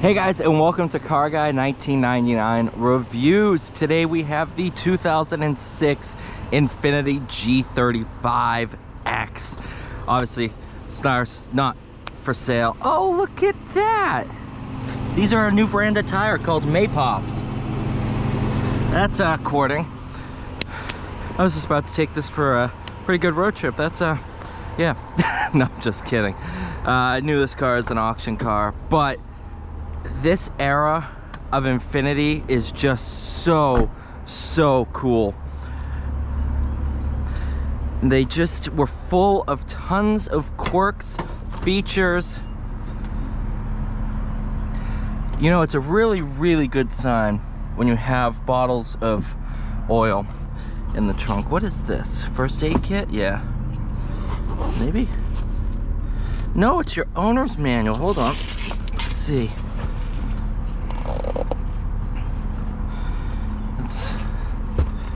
Hey guys, and welcome to Car Guy 1999 Reviews. Today we have the 2006 INFINITI G35X. Obviously, it's not for sale. Oh, look at that! These are a new brand of tire called Maypops. That's cording. I was just about to take this for a pretty good road trip. That's yeah. No, I'm just kidding. I knew this car is an auction car, but this era of INFINITI is just so cool. They just were full of tons of quirks, features. You know, it's a really good sign when you have bottles of oil in the trunk. What is this? First aid kit? Yeah. Maybe? No, it's your owner's manual. Hold on. Let's see.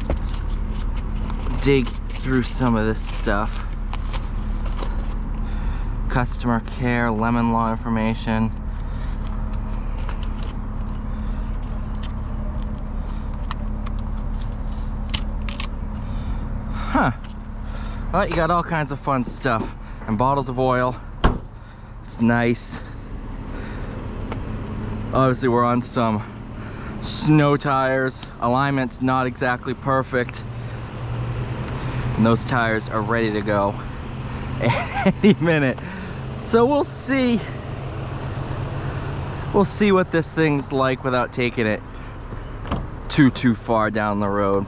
Let's dig through some of this stuff. Customer care, lemon law information. Huh. Well, you got all kinds of fun stuff. And bottles of oil. It's nice. Obviously, we're on some snow tires. Alignment's not exactly perfect. And those tires are ready to go any minute. So we'll see. We'll see what this thing's like without taking it too far down the road.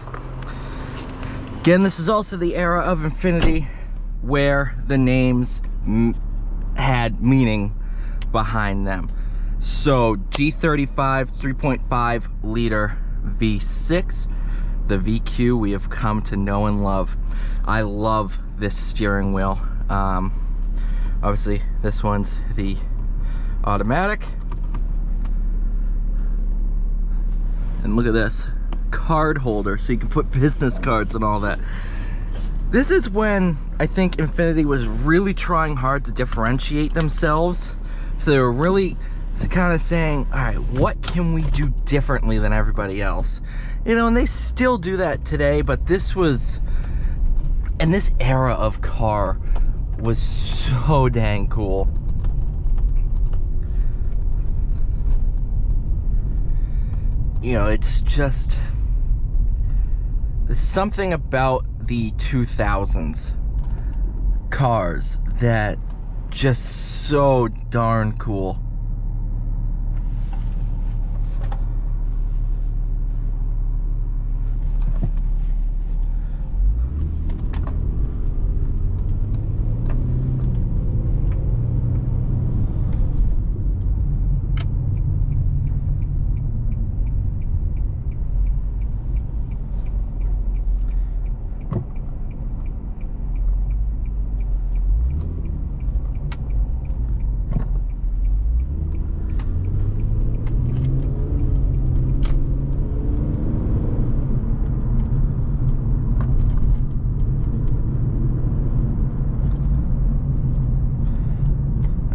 Again, this is also the era of INFINITI where the names had meaning behind them. So G35 3.5 liter V6, the VQ we have come to know and love. I love this steering wheel. Obviously this one's the automatic. And look at this, card holder, so you can put business cards and all that. This is when I think INFINITI was really trying hard to differentiate themselves. So they were really kind of saying, all right, what can we do differently than everybody else? You know, and they still do that today, but this was, and this era of car was so dang cool. You know, it's just, there's something about the 2000s cars that just so darn cool.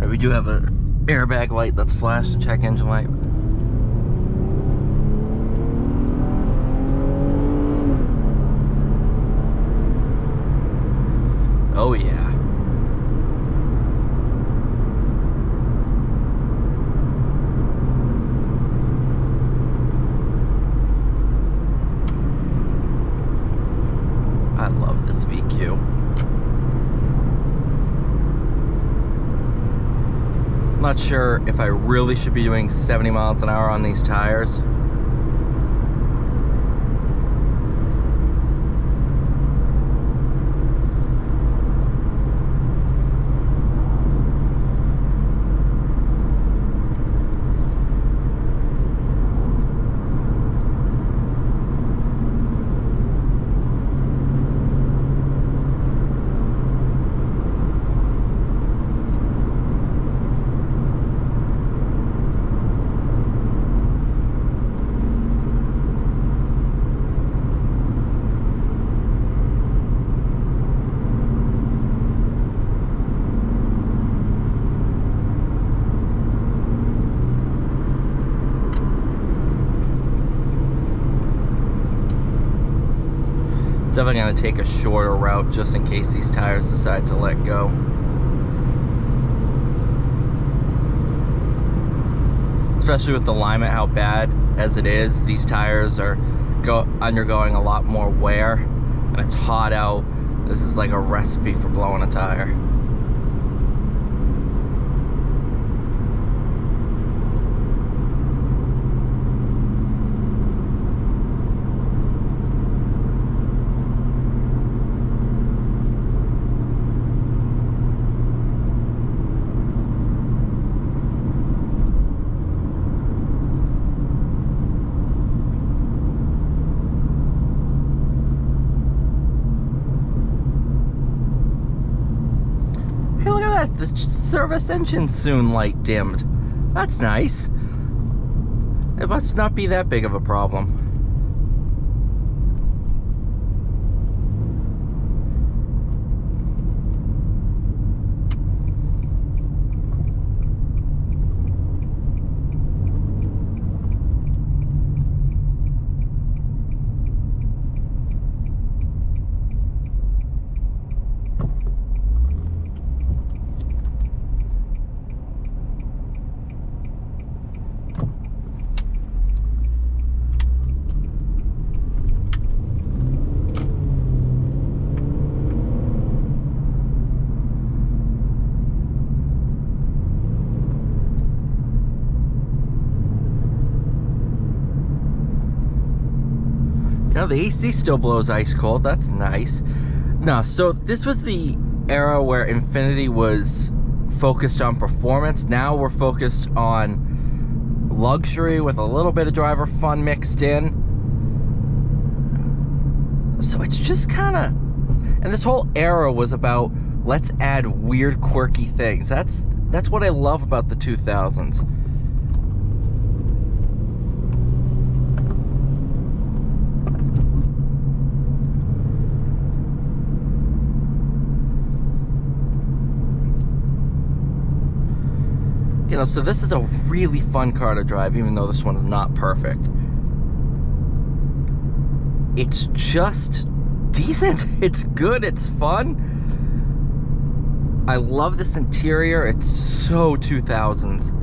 We do have a airbag light that's flashed, check engine light. Oh yeah. I love this VQ. I'm not sure if I really should be doing 70 miles an hour on these tires. definitely gonna take a shorter route just in case these tires decide to let go. Especially with the alignment, how bad as it is, these tires are undergoing a lot more wear, and it's hot out. This is like a recipe for blowing a tire. Hey, look at that, the service engine soon light dimmed. That's nice. It must not be that big of a problem. You know, the AC still blows ice cold. That's nice. No, so this was the era where Infiniti was focused on performance. Now we're focused on luxury with a little bit of driver fun mixed in. So it's just kind of... And this whole era was about, let's add weird, quirky things. That's what I love about the 2000s. You know, so this is a really fun car to drive, even though this one's not perfect. It's just decent. It's good. It's fun. I love this interior. It's so 2000s.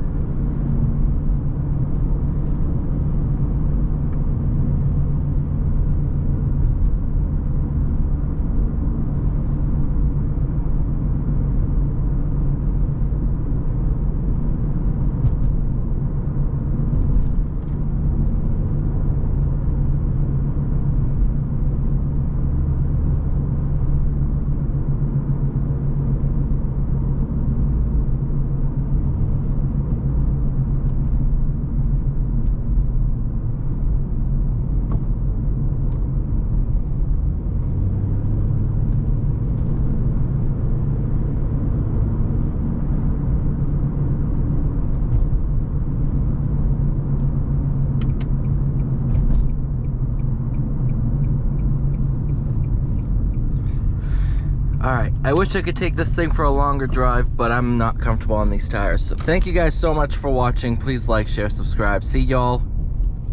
Alright, I wish I could take this thing for a longer drive, but I'm not comfortable on these tires. So thank you guys so much for watching. Please like, share, subscribe. See y'all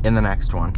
in the next one.